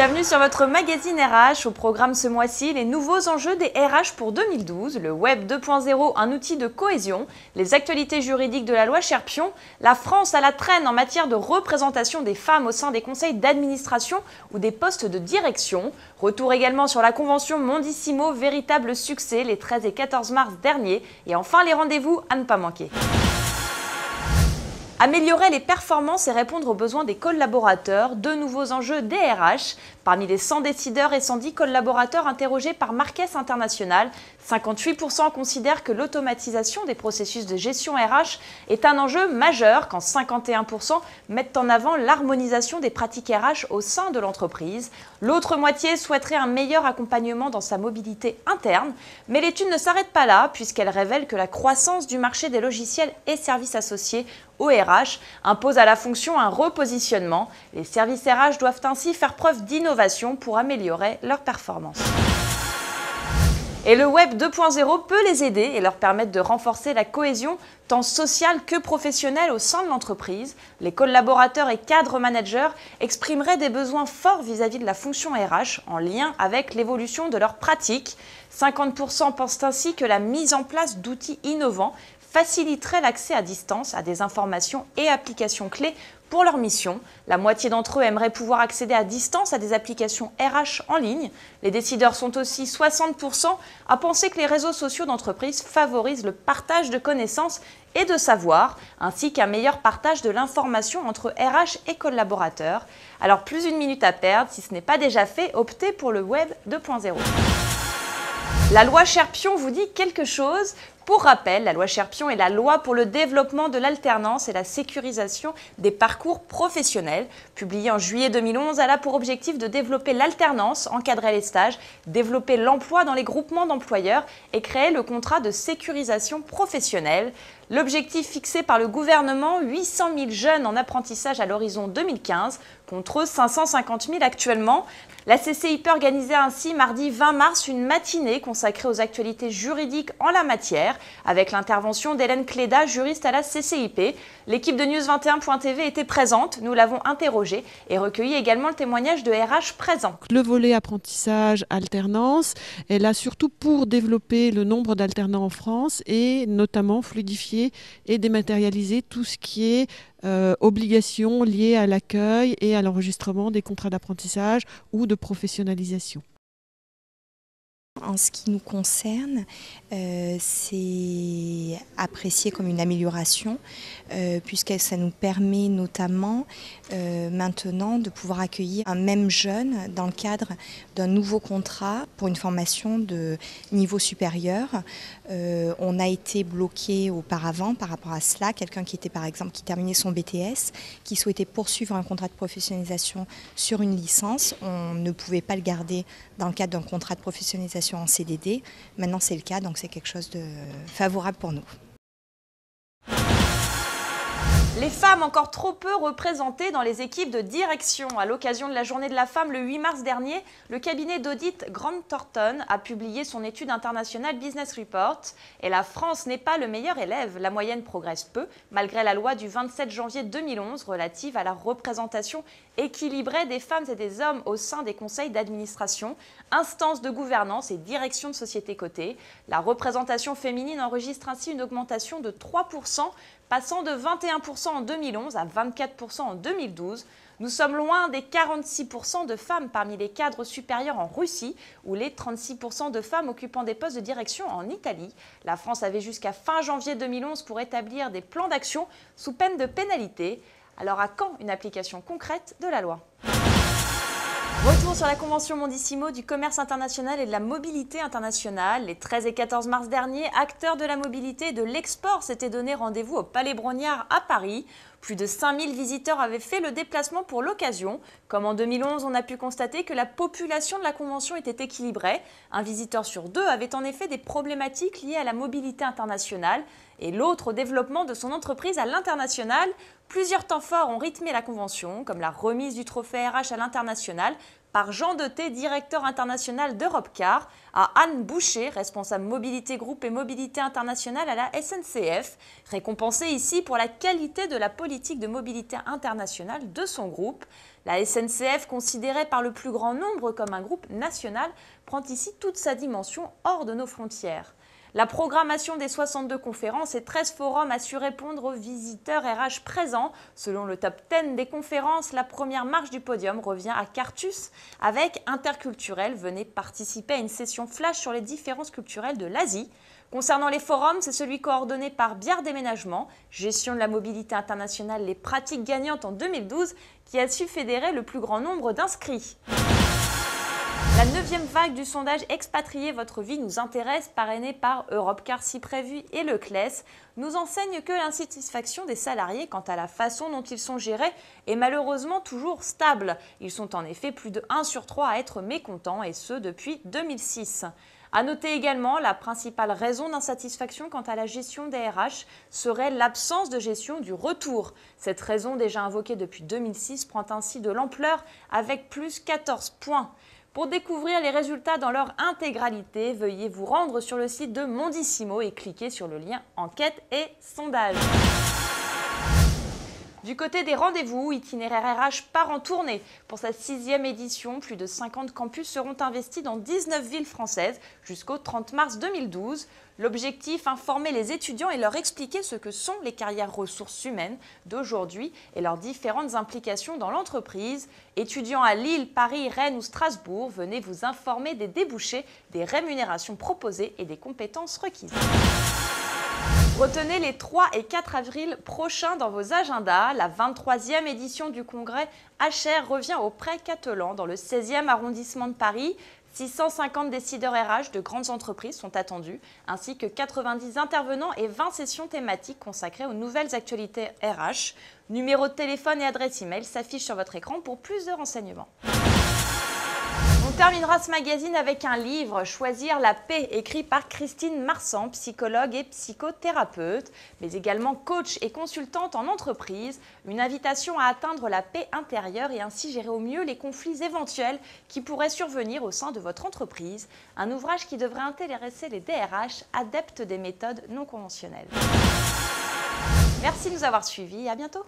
Bienvenue sur votre magazine RH. Au programme ce mois-ci, les nouveaux enjeux des RH pour 2012, le Web 2.0, un outil de cohésion, les actualités juridiques de la loi Cherpion, la France à la traîne en matière de représentation des femmes au sein des conseils d'administration ou des postes de direction. Retour également sur la convention Mondissimo, véritable succès les 13 et 14 mars dernier. Et enfin, les rendez-vous à ne pas manquer. Améliorer les performances et répondre aux besoins des collaborateurs, deux nouveaux enjeux des RH. Parmi les 100 décideurs et 110 collaborateurs interrogés par Marques International, 58% considèrent que l'automatisation des processus de gestion RH est un enjeu majeur, quand 51% mettent en avant l'harmonisation des pratiques RH au sein de l'entreprise. L'autre moitié souhaiterait un meilleur accompagnement dans sa mobilité interne. Mais l'étude ne s'arrête pas là, puisqu'elle révèle que la croissance du marché des logiciels et services associés au RH impose à la fonction un repositionnement. Les services RH doivent ainsi faire preuve d'innovation pour améliorer leurs performances. Et le Web 2.0 peut les aider et leur permettre de renforcer la cohésion tant sociale que professionnelle au sein de l'entreprise. Les collaborateurs et cadres managers exprimeraient des besoins forts vis-à-vis de la fonction RH en lien avec l'évolution de leurs pratiques. 50% pensent ainsi que la mise en place d'outils innovants faciliterait l'accès à distance à des informations et applications clés pour leur mission. La moitié d'entre eux aimeraient pouvoir accéder à distance à des applications RH en ligne. Les décideurs sont aussi 60% à penser que les réseaux sociaux d'entreprise favorisent le partage de connaissances et de savoir, ainsi qu'un meilleur partage de l'information entre RH et collaborateurs. Alors plus une minute à perdre, si ce n'est pas déjà fait, optez pour le Web 2.0. La loi Cherpion vous dit quelque chose ? Pour rappel, la loi Cherpion est la loi pour le développement de l'alternance et la sécurisation des parcours professionnels. Publiée en juillet 2011, elle a pour objectif de développer l'alternance, encadrer les stages, développer l'emploi dans les groupements d'employeurs et créer le contrat de sécurisation professionnelle. L'objectif fixé par le gouvernement, 800 000 jeunes en apprentissage à l'horizon 2015, contre 550 000 actuellement. La CCIP organisait ainsi mardi 20 mars une matinée consacrée aux actualités juridiques en la matière, avec l'intervention d'Hélène Cléda, juriste à la CCIP. L'équipe de News21.tv était présente, nous l'avons interrogée et recueilli également le témoignage de RH présents. Le volet apprentissage, alternance est là surtout pour développer le nombre d'alternants en France et notamment fluidifier et dématérialiser tout ce qui est obligations liées à l'accueil et à l'enregistrement des contrats d'apprentissage ou de professionnalisation. En ce qui nous concerne, c'est apprécié comme une amélioration puisque ça nous permet notamment maintenant de pouvoir accueillir un même jeune dans le cadre d'un nouveau contrat pour une formation de niveau supérieur. On a été bloqué auparavant par rapport à cela, quelqu'un qui était par exemple qui terminait son BTS, qui souhaitait poursuivre un contrat de professionnalisation sur une licence, on ne pouvait pas le garder dans le cadre d'un contrat de professionnalisation en CDD. Maintenant c'est le cas, donc c'est quelque chose de favorable pour nous. Les femmes encore trop peu représentées dans les équipes de direction. À l'occasion de la Journée de la femme le 8 mars dernier, le cabinet d'audit Grant Thornton a publié son étude internationale Business Report. Et la France n'est pas le meilleur élève. La moyenne progresse peu, malgré la loi du 27 janvier 2011 relative à la représentation équilibrée des femmes et des hommes au sein des conseils d'administration, instances de gouvernance et direction de sociétés cotées. La représentation féminine enregistre ainsi une augmentation de 3%, passant de 21% en 2011 à 24% en 2012. Nous sommes loin des 46% de femmes parmi les cadres supérieurs en Russie ou les 36% de femmes occupant des postes de direction en Italie. La France avait jusqu'à fin janvier 2011 pour établir des plans d'action sous peine de pénalité. Alors à quand une application concrète de la loi ? Retour sur la convention Mondissimo du commerce international et de la mobilité internationale. Les 13 et 14 mars dernier, acteurs de la mobilité et de l'export s'étaient donné rendez-vous au Palais Brongniart à Paris. Plus de 5000 visiteurs avaient fait le déplacement pour l'occasion. Comme en 2011, on a pu constater que la population de la convention était équilibrée. Un visiteur sur deux avait en effet des problématiques liées à la mobilité internationale et l'autre au développement de son entreprise à l'international. Plusieurs temps forts ont rythmé la convention, comme la remise du trophée RH à l'international, par Jean Deté, directeur international d'Europecar, à Anne Boucher, responsable mobilité groupe et mobilité internationale à la SNCF, récompensée ici pour la qualité de la politique de mobilité internationale de son groupe. La SNCF, considérée par le plus grand nombre comme un groupe national, prend ici toute sa dimension hors de nos frontières. La programmation des 62 conférences et 13 forums a su répondre aux visiteurs RH présents. Selon le top 10 des conférences, la première marche du podium revient à Cartus avec Interculturel. Venez participer à une session flash sur les différences culturelles de l'Asie. Concernant les forums, c'est celui coordonné par Biard Déménagement, Gestion de la mobilité internationale, les pratiques gagnantes en 2012, qui a su fédérer le plus grand nombre d'inscrits. La 9e vague du sondage Expatrier votre vie nous intéresse, parrainé par Europcar si prévu et le CLES, nous enseigne que l'insatisfaction des salariés quant à la façon dont ils sont gérés est malheureusement toujours stable. Ils sont en effet plus de 1 sur 3 à être mécontents, et ce depuis 2006. À noter également, la principale raison d'insatisfaction quant à la gestion des RH serait l'absence de gestion du retour. Cette raison, déjà invoquée depuis 2006, prend ainsi de l'ampleur avec plus 14 points. Pour découvrir les résultats dans leur intégralité, veuillez vous rendre sur le site de Mondissimo et cliquer sur le lien Enquête et sondage. Du côté des rendez-vous, Itinéraire RH part en tournée. Pour sa 6e édition, plus de 50 campus seront investis dans 19 villes françaises jusqu'au 30 mars 2012. L'objectif, informer les étudiants et leur expliquer ce que sont les carrières ressources humaines d'aujourd'hui et leurs différentes implications dans l'entreprise. Étudiants à Lille, Paris, Rennes ou Strasbourg, venez vous informer des débouchés, des rémunérations proposées et des compétences requises. Retenez les 3 et 4 avril prochains dans vos agendas. La 23e édition du congrès HR revient au Pré Catelan dans le 16e arrondissement de Paris. 650 décideurs RH de grandes entreprises sont attendus, ainsi que 90 intervenants et 20 sessions thématiques consacrées aux nouvelles actualités RH. Numéro de téléphone et adresse email s'affichent sur votre écran pour plus de renseignements. On terminera ce magazine avec un livre, Choisir la paix, écrit par Christine Marsan, psychologue et psychothérapeute, mais également coach et consultante en entreprise. Une invitation à atteindre la paix intérieure et ainsi gérer au mieux les conflits éventuels qui pourraient survenir au sein de votre entreprise. Un ouvrage qui devrait intéresser les DRH adeptes des méthodes non conventionnelles. Merci de nous avoir suivis et à bientôt.